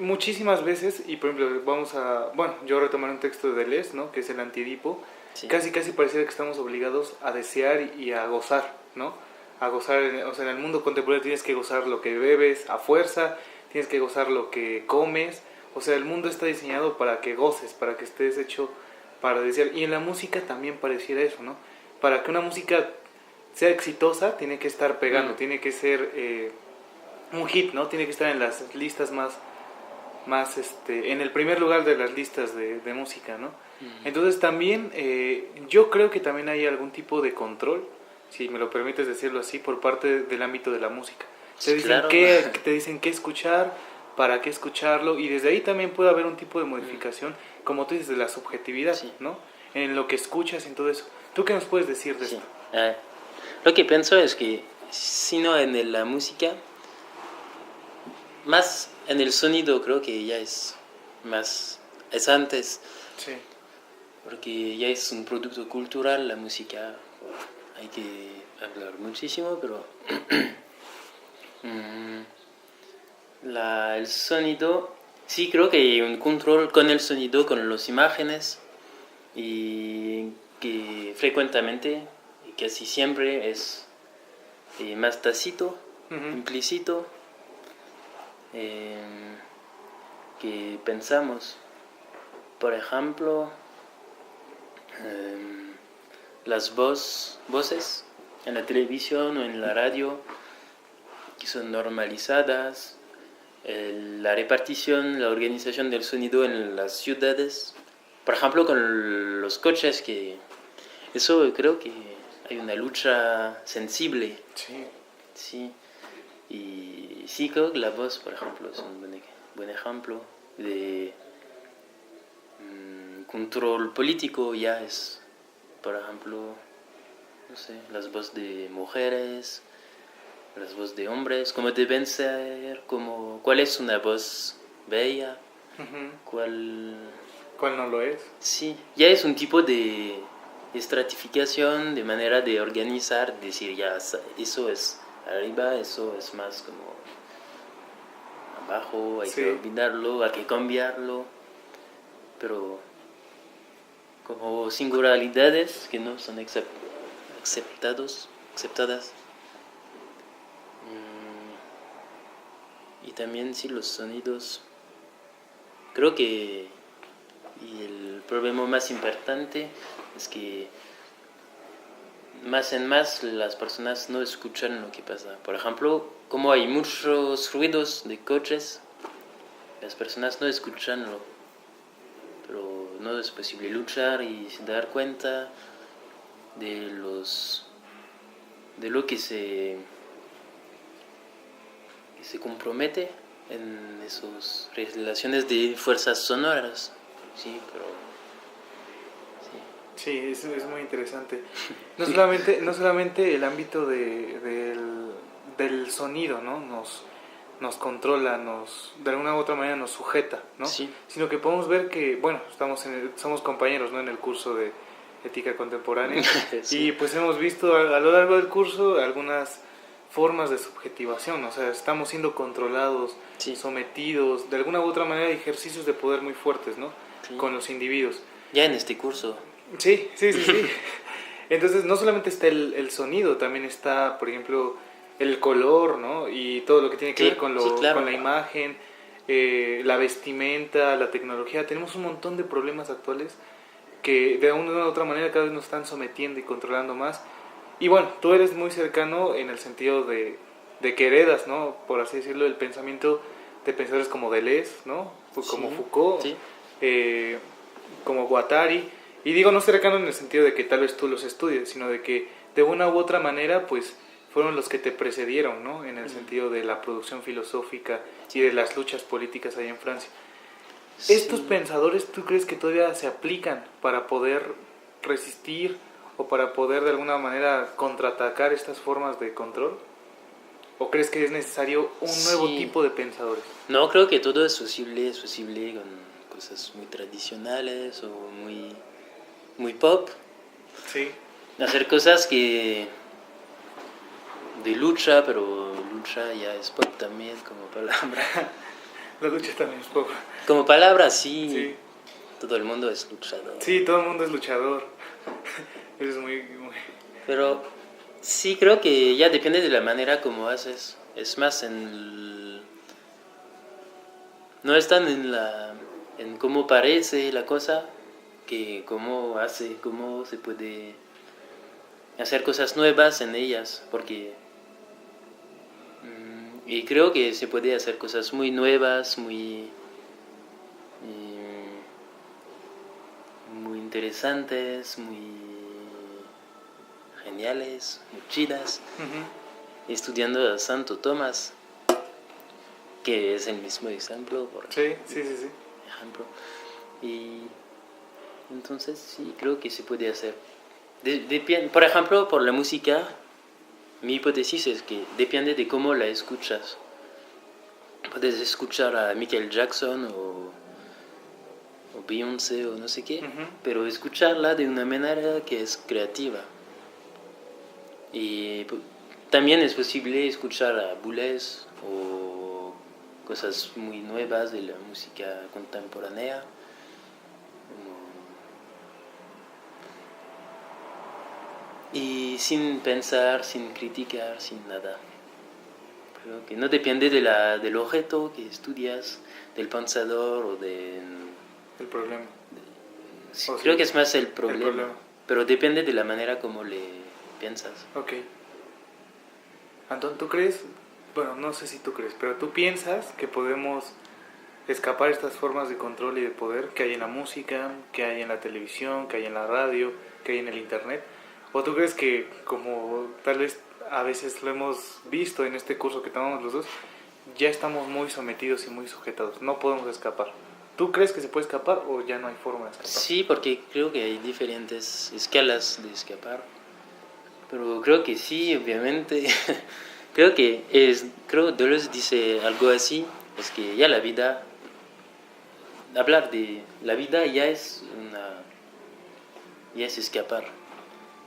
muchísimas veces, y por ejemplo, yo retomaré un texto de Deleuze, ¿no? Que es el Antiedipo, Sí, casi pareciera que estamos obligados a desear y a gozar, ¿no? A gozar, o sea, en el mundo contemporáneo tienes que gozar lo que bebes a fuerza, tienes que gozar lo que comes, o sea, el mundo está diseñado para que goces, para que estés hecho para desear, y en la música también pareciera eso, ¿no? Para que una música sea exitosa, tiene que estar pegando, tiene que ser un hit, ¿no? Tiene que estar en las listas en el primer lugar de las listas de música, ¿no? Entonces también, yo creo que también hay algún tipo de control, si me lo permites decirlo así, por parte del ámbito de la música. sí, claro. Te dicen qué escuchar, para qué escucharlo, y desde ahí también puede haber un tipo de modificación, como tú dices, de la subjetividad, Sí. ¿no? En lo que escuchas, en todo eso. ¿Tú qué nos puedes decir de Sí. esto? Lo que pienso es que, si no en la música, más en el sonido creo que ya es más, es antes, Sí. porque ya es un producto cultural, la música, hay que hablar muchísimo, pero el sonido, sí creo que hay un control con el sonido, con las imágenes, y que frecuentemente, y casi siempre es más tácito, implícito, que pensamos. Por ejemplo, las voces en la televisión o en la radio que son normalizadas, la repartición, la organización del sonido en las ciudades, por ejemplo con los coches, que eso creo que hay una lucha sensible. Sí. Sí, y sí creo que la voz, por ejemplo, es un buen ejemplo de control político. Ya es, por ejemplo, no sé, las voces de mujeres, las voces de hombres, cómo deben ser, cuál es una voz bella, cuál... ¿Cuál no lo es? Sí, ya es un tipo de estratificación, de manera de organizar, decir ya eso es arriba, eso es más como abajo, hay que olvidarlo, hay que cambiarlo, pero como singularidades que no son aceptadas. Y también sí, los sonidos, creo que, y el problema más importante es que más en más las personas no escuchan lo que pasa. Por ejemplo, como hay muchos ruidos de coches, las personas no escuchanlo, pero no es posible luchar y dar cuenta de lo que se compromete en esas relaciones de fuerzas sonoras. Sí, pero sí, es muy interesante. No solamente el ámbito del sonido, ¿no? Nos controla, de alguna u otra manera nos sujeta, ¿no? sí. Sino que podemos ver que, bueno, somos compañeros, ¿no? En el curso de ética contemporánea. Sí. Y pues hemos visto a lo largo del curso algunas formas de subjetivación, o sea, estamos siendo controlados, Sí. sometidos, de alguna u otra manera hay ejercicios de poder muy fuertes, ¿no? Sí. Con los individuos. Ya en este curso. Sí. Entonces, no solamente está el sonido, también está, por ejemplo, el color, ¿no? Y todo lo que tiene que ver con claro. con la imagen, la vestimenta, la tecnología. Tenemos un montón de problemas actuales que de una u otra manera cada vez nos están sometiendo y controlando más. Y bueno, tú eres muy cercano en el sentido de que heredas, ¿no? Por así decirlo, el pensamiento de pensadores como Deleuze, ¿no? Como Sí. Foucault, Sí. como Guattari. Y digo no cercano en el sentido de que tal vez tú los estudies, sino de que de una u otra manera, pues, fueron los que te precedieron, ¿no? En el sentido de la producción filosófica y de las luchas políticas ahí en Francia. Sí. ¿Estos pensadores tú crees que todavía se aplican para poder resistir o para poder de alguna manera contraatacar estas formas de control? ¿O crees que es necesario un nuevo tipo de pensadores? No, creo que todo es posible con cosas muy tradicionales o muy pop. Sí. Hacer cosas que de lucha, pero lucha ya es pop también como palabra. La lucha también es poco. Como palabra, sí, Sí, todo el mundo es luchador. sí, todo el mundo es luchador. Eso es muy... Pero sí creo que ya depende de la manera como haces. Es más no es tan en cómo parece la cosa que cómo se puede hacer cosas nuevas en ellas, porque y creo que se puede hacer cosas muy nuevas, muy interesantes, muy geniales, muy chidas, Ujú. estudiando a Santo Tomás, que es el mismo ejemplo, por Sí, sí, sí, sí. ejemplo. Y entonces sí, creo que se puede hacer. Por ejemplo, por la música, mi hipótesis es que depende de cómo la escuchas. Puedes escuchar a Michael Jackson o Beyoncé o no sé qué, Ujú. pero escucharla de una manera que es creativa. Y también es posible escuchar a Boulez o cosas muy nuevas de la música contemporánea. Y sin pensar, sin criticar, sin nada. Creo que no depende del objeto que estudias, del pensador o de... El problema. O Creo sí, que es más el el problema, problema. pero depende de la manera como le piensas. Ok. Antón, ¿tú crees? Bueno, no sé si tú crees, pero ¿tú piensas que podemos escapar estas formas de control y de poder que hay en la música, que hay en la televisión, que hay en la radio, que hay en el internet? ¿O tú crees que, como tal vez a veces lo hemos visto en este curso que tomamos los dos, ya estamos muy sometidos y muy sujetados, no podemos escapar? ¿Tú crees que se puede escapar o ya no hay forma de escapar? Sí, porque creo que hay diferentes escalas de escapar. Pero creo que sí, obviamente. Creo que Deleuze dice algo así, es que ya la vida, hablar de la vida ya es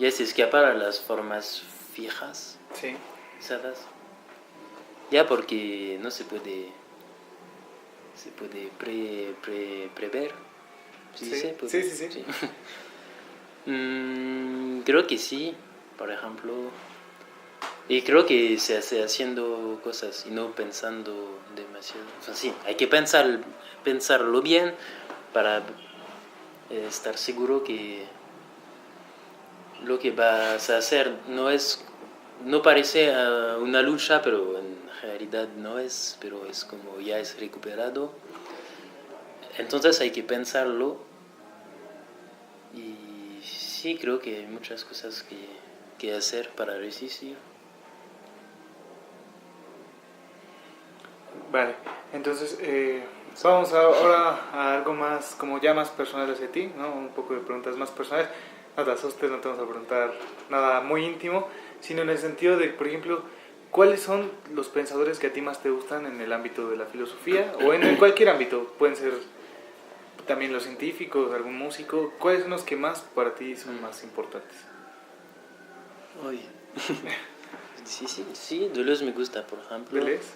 escapar a las formas fijas, Sí, pesadas, ya porque no se puede prever, ¿se sí, dice? sí, sí, sí. Sí. Creo que sí, por ejemplo. Y creo que se hace haciendo cosas y no pensando demasiado. O sea, sí, hay que pensarlo bien para estar seguro que lo que vas a hacer no parece una lucha, pero en realidad no es, pero es como ya es recuperado. Entonces hay que pensarlo y sí, creo que hay muchas cosas que hacer para resistir. Vale, entonces vamos ahora a algo más, como ya más personal hacia ti, ¿no? Un poco de preguntas más personales. No te asustes, no te vamos a preguntar nada muy íntimo, sino en el sentido de, por ejemplo, ¿cuáles son los pensadores que a ti más te gustan en el ámbito de la filosofía o en cualquier ámbito? Pueden ser también los científicos, algún músico. ¿Cuáles son los que más para ti son más importantes? Oye. Sí, Deleuze me gusta, por ejemplo. ¿Deleuze?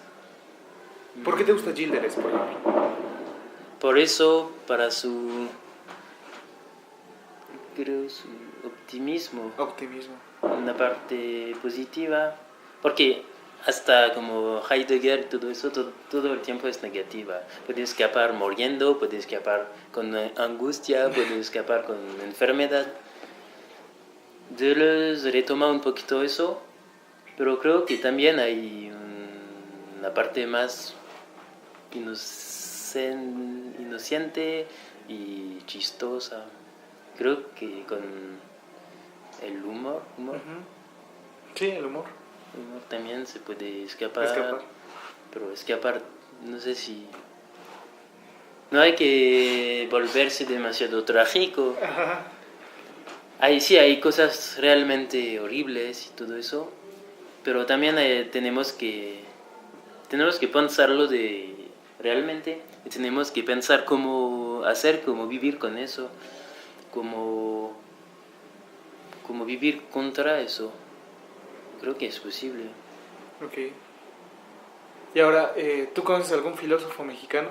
¿Por qué te gusta Gilles Deleuze, por ejemplo? Por eso, su optimismo, Optimismo. una parte positiva, porque hasta como Heidegger, todo eso, todo el tiempo es negativa. Puedes escapar muriendo, puedes escapar con angustia, puedes escapar con enfermedad. Deleuze retoma un poquito eso, pero creo que también hay una parte más inocente y chistosa. Creo que con el Uh-huh. Sí, el humor. también se puede escapar, Escapar. pero escapar, no sé si... No hay que volverse demasiado trágico. Ajá. Sí, hay cosas realmente horribles y todo eso, pero también tenemos que pensarlo de realmente, y tenemos que pensar cómo hacer, cómo vivir con eso, cómo vivir contra eso. Creo que es posible. Ok. Y ahora, ¿tú conoces algún filósofo mexicano?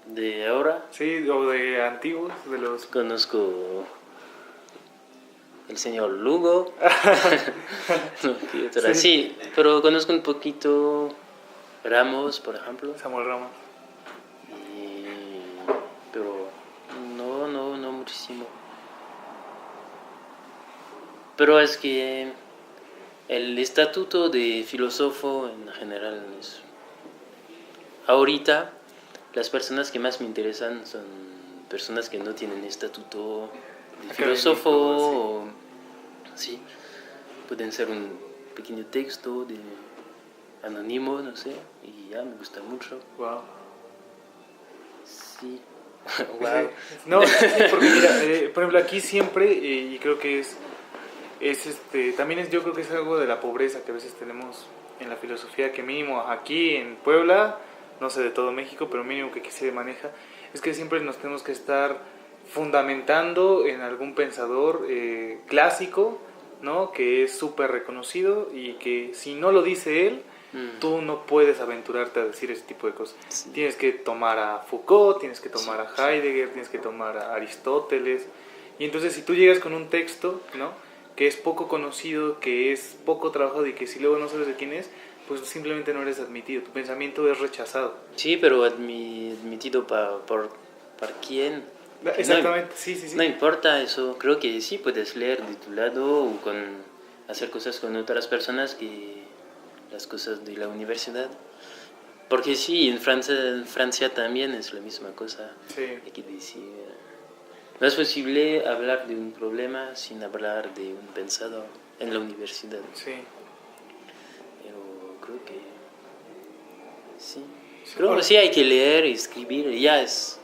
De ahora Sí, o de antiguos, de los... conozco el señor Lugo. No, ¿qué otra? Sí, Sí, pero conozco un poquito Ramos, por ejemplo. Samuel Ramos. Y- pero no muchísimo. Pero es que el estatuto de filósofo en general es... Ahorita las personas que más me interesan son personas que no tienen estatuto de Académico, filósofo, sí. o, sí, pueden ser un pequeño texto de anónimo, no sé, y ya me gusta mucho. Wow. Sí, Sí. wow. No, sí, porque mira, por ejemplo, aquí siempre, y creo que también yo creo que es algo de la pobreza que a veces tenemos en la filosofía, que mínimo aquí en Puebla, no sé de todo México, pero mínimo que aquí se maneja, es que siempre nos tenemos que estar fundamentando en algún pensador clásico, ¿no? Que es súper reconocido y que si no lo dice él, tú no puedes aventurarte a decir ese tipo de cosas. Sí. Tienes que tomar a Foucault, tienes que tomar Sí, a Heidegger, tienes que tomar a Aristóteles. Y entonces si tú llegas con un texto, ¿no? Que es poco conocido, que es poco trabajado y que si luego no sabes de quién es, pues simplemente no eres admitido, tu pensamiento es rechazado. Sí, pero admitido por quién. Exactamente, sí, sí, sí. No importa eso, creo que sí puedes leer de tu lado o hacer cosas con otras personas que las cosas de la universidad. Porque sí, en Francia también es la misma cosa. Sí. Hay que decir, no es posible hablar de un problema sin hablar de un pensador en la universidad. Sí. Pero creo que sí. Creo que sí hay que leer y escribir, ya es